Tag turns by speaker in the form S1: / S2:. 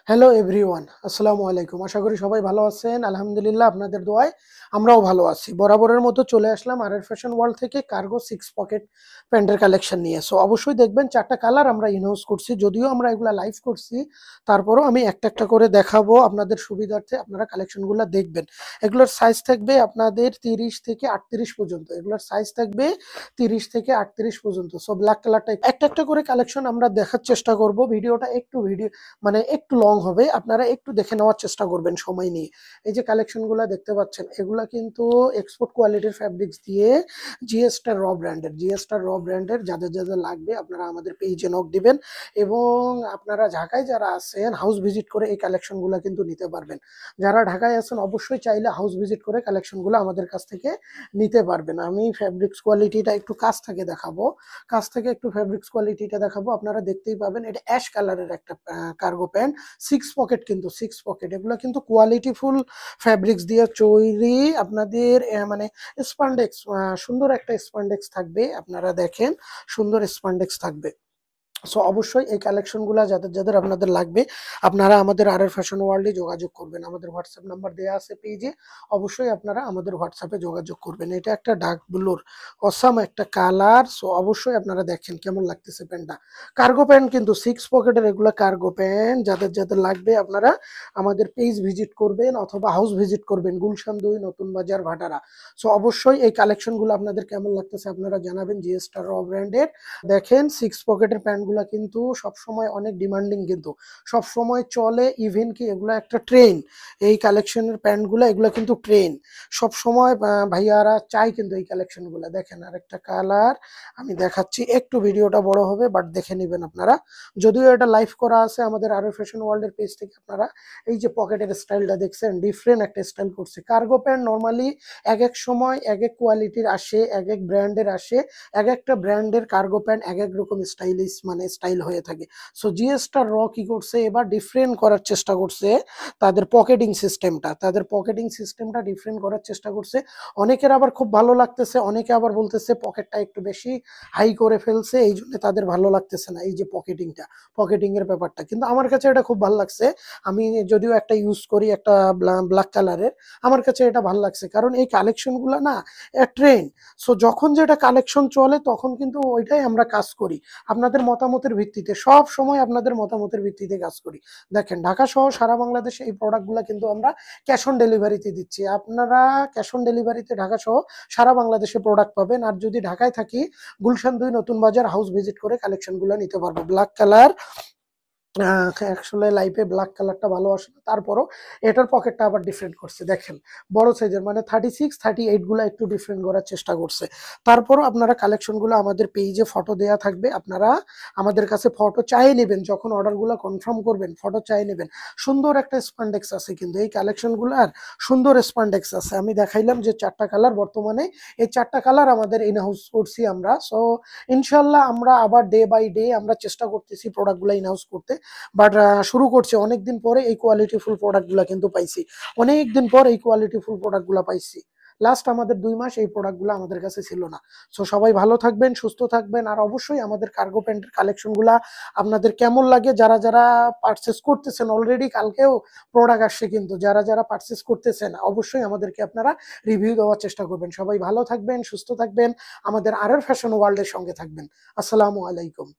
S1: Hello everyone, আসসালামু আলাইকুম। আশা করি সবাই ভালো আছেন। আলহামদুলিল্লাহ, আপনাদের দোয়ায় আমরাও ভালো আছি। বরাবরের মতো চলে আসলাম আর ফ্যাশন ওয়ার্ল্ড থেকে কার্গো সিক্স পকেট প্যান্টের কালেকশন নিয়ে। সো অবশ্যই দেখবেন, চারটা কালার আমরা ইনহাউস করছি। যদিও আমরা এগুলা লাইভ করছি, তারপরও আমি একটা একটা করে দেখাবো আপনাদের সুবিধার্থে। আপনারা কালেকশনগুলো দেখবেন। এগুলোর সাইজ থাকবে আপনাদের 30 থেকে 38 পর্যন্ত। এগুলোর সাইজ থাকবে 30 থেকে 38 পর্যন্ত। সো ব্ল্যাক কালারটা একটা একটা করে কালেকশন আমরা দেখার চেষ্টা করব। ভিডিওটা একটু লং হবে, আপনারা একটু দেখে নেওয়ার চেষ্টা করবেন সময় নিয়ে। এই যে কালেকশনগুলো দেখতে পাচ্ছেন, এগুলা কিন্তু এক্সপোর্ট কোয়ালিটির ফ্যাব্রিক্স দিয়ে জিএসটার র ব্র্যান্ডের যাদের যাদের লাগবে আপনারা আমাদের পেজে নক দিবেন। এবং আপনারা ঢাকায় যারা আছেন হাউস ভিজিট করে এই কালেকশনগুলো কিন্তু নিতে পারবেন। যারা ঢাকায় আছেন অবশ্যই চাইলে হাউস ভিজিট করে কালেকশনগুলো আমাদের কাছ থেকে নিতে পারবেন। আমি ফ্যাব্রিক্স কোয়ালিটিটা একটু কাছ থেকে একটু ফ্যাব্রিক্স কোয়ালিটিটা দেখাবো। আপনারা দেখতেই পাবেন, এটা অ্যাশ কালারের একটা কার্গো প্যান্ট। সিক্স পকেট, কিন্তু সিক্স পকেট এগুলো কিন্তু কোয়ালিটিফুল ফ্যাব্রিক্স দিয়ে তৈরি। আপনাদের মানে স্পান্ডেক্স, সুন্দর একটা স্পান্ডেক্স থাকবে। আপনারা দেখেন, সুন্দর স্পান্ডেক্স থাকবে। সো অবশ্যই এই কালেকশনগুলো যাদের যাদের আপনাদের লাগবে, আপনারা আমাদের আর আর ফ্যাশন ওয়ার্ল্ডে যোগাযোগ করবেন। আমাদের হোয়াটসঅ্যাপ নাম্বার দেওয়া আছে পেজে। অবশ্যই আপনারা আমাদের হোয়াটসঅ্যাপে যোগাযোগ করবেন। এটা একটা ডার্ক ব্লুর অসাম একটা কালার। সো অবশ্যই আপনারা দেখেন কেমন লাগতেছে প্যান্টটা। কার্গো প্যান্ট কিন্তু সিক্স পকেটের, এগুলো কার্গো প্যান্ট। যাদের যাদের লাগবে আপনারা আমাদের পেজ ভিজিট করবেন অথবা হাউস ভিজিট করবেন, গুলশান 2, নতুন বাজার, ভাটারা। সো অবশ্যই এই কালেকশনগুলো আপনাদের কেমন লাগতেছে আপনারা জানাবেন। জিএসটার র ব্র্যান্ডের দেখেন সিক্স পকেটের প্যান্টগুলো কিন্তু সবসময় অনেক ডিমান্ডিং, কিন্তু সবসময় চলে। ইভেন কি এগুলো একটা ট্রেন। এই কালেকশনের প্যান্টগুলো এগুলো কিন্তু ট্রেন সবসময়। ভাইয়ারা চাই কিন্তু এই কালেকশনগুলো। দেখেন আরেকটা কালার আমি দেখাচ্ছি, একটু ভিডিওটা বড় হবে বাট দেখে নেবেন আপনারা। যদিও এটা লাইভ করা আছে আমাদের আরো ফ্যাশন ওয়ার্ল্ডের পেজ থেকে। আপনারা এই যে পকেটের স্টাইলটা দেখছেন, ডিফারেন্ট একটা স্টাইল করছে। কার্গো প্যান্ট নর্মালি এক এক সময় এক এক কোয়ালিটির আসে, এক এক ব্র্যান্ডের আসে। এক একটা ব্র্যান্ডের কার্গো প্যান্ট এক এক রকম স্টাইলিশ মানে স্টাইল হয়ে থাকে। সো জিএসটার র কি করছে, এবার ডিফারেন্ট করার চেষ্টা করছে। তাদের পকেটিং সিস্টেমটা ডিফারেন্ট করার চেষ্টা করছে। অনেকের আবার খুব ভালো লাগতেছে, অনেকে আবার বলতেছে পকেটটা একটু বেশি হাই করে ফেলছে, এই জন্য তাদের ভালো লাগতেছে না এই যে পকেটিং এর ব্যাপারটা। কিন্তু আমার কাছে এটা খুব ভালো লাগছে। আমি যদিও একটা ইউজ করি, একটা ব্ল্যাক কালারের। আমার কাছে এটা ভালো লাগছে, কারণ এই কালেকশনগুলো না ট্রেন্ড। সো যখন যেটা কালেকশন চলে তখন কিন্তু ওইটাই আমরা কাজ করি আপনাদের মতামতের ভিত্তিতে। সব সময় আপনাদের মতামতের ভিত্তিতে কাজ করি। দেখেন, ঢাকা সহ সারা বাংলাদেশে এই প্রোডাক্টগুলো কিন্তু আমরা ক্যাশ অন ডেলিভারিতে দিচ্ছি। আপনারা ক্যাশ অন ডেলিভারিতে ঢাকা সহ সারা বাংলাদেশে প্রোডাক্ট পাবেন। আর যদি ঢাকায় থাকি, গুলশান 2, নতুন বাজার হাউস ভিজিট করে কালেকশনগুলো নিতে পারবো। ব্ল্যাক কালার আসলে লাইফে ব্ল্যাক কালারটা ভালো আসে না, তারপরও এটার পকেটটা আবার ডিফারেন্ট করছে। দেখেন, বড় সাইজের মানে 36, 38 গুলো একটু ডিফারেন্ট করার চেষ্টা করছে। তারপরও আপনারা কালেকশনগুলো আমাদের পেজে ফটো দেয়া থাকবে, আপনারা আমাদের কাছে ফটো চাই নেবেন। যখন অর্ডারগুলো কনফার্ম করবেন ফটো চাই নেবেন। সুন্দর একটা স্পান্ডেক্স আছে কিন্তু এই কালেকশনগুলো, আর সুন্দর স্পান্ডেক্স আছে। আমি দেখাইলাম যে চারটা কালার বর্তমানে, এই চারটা কালার আমাদের ইন হাউস করছি আমরা। সো ইনশাল্লাহ আমরা আবার ডে বাই ডে আমরা চেষ্টা করতেছি প্রোডাক্টগুলো ইন হাউস করতে। বাট শুরু করছে অনেকদিন পরে, এই কোয়ালিটিফুল প্রোডাক্টগুলো কিন্তু পাইছি। অনেকদিন পর এই কোয়ালিটিফুল প্রোডাক্টগুলো পাইছি। লাস্ট আমাদের 2 মাস এই প্রোডাক্টগুলো আমাদের কাছে ছিল না। সো সবাই ভালো থাকবেন, সুস্থ থাকবেন। আর অবশ্যই আমাদের কার্গো প্যান্টের কালেকশনগুলো আপনাদের কেমন লাগে, যারা যারা পারচেস করতেছেন অলরেডি, কালকেও প্রোডাক্ট আসছে, কিন্তু যারা যারা পারচেস করতেছেন অবশ্যই আমাদেরকে আপনারা রিভিউ দেওয়ার চেষ্টা করবেন। সবাই ভালো থাকবেন, সুস্থ থাকবেন, আমাদের আর আর ফ্যাশন ওয়ার্ল্ডের সঙ্গে থাকবেন। আসসালামু আলাইকুম।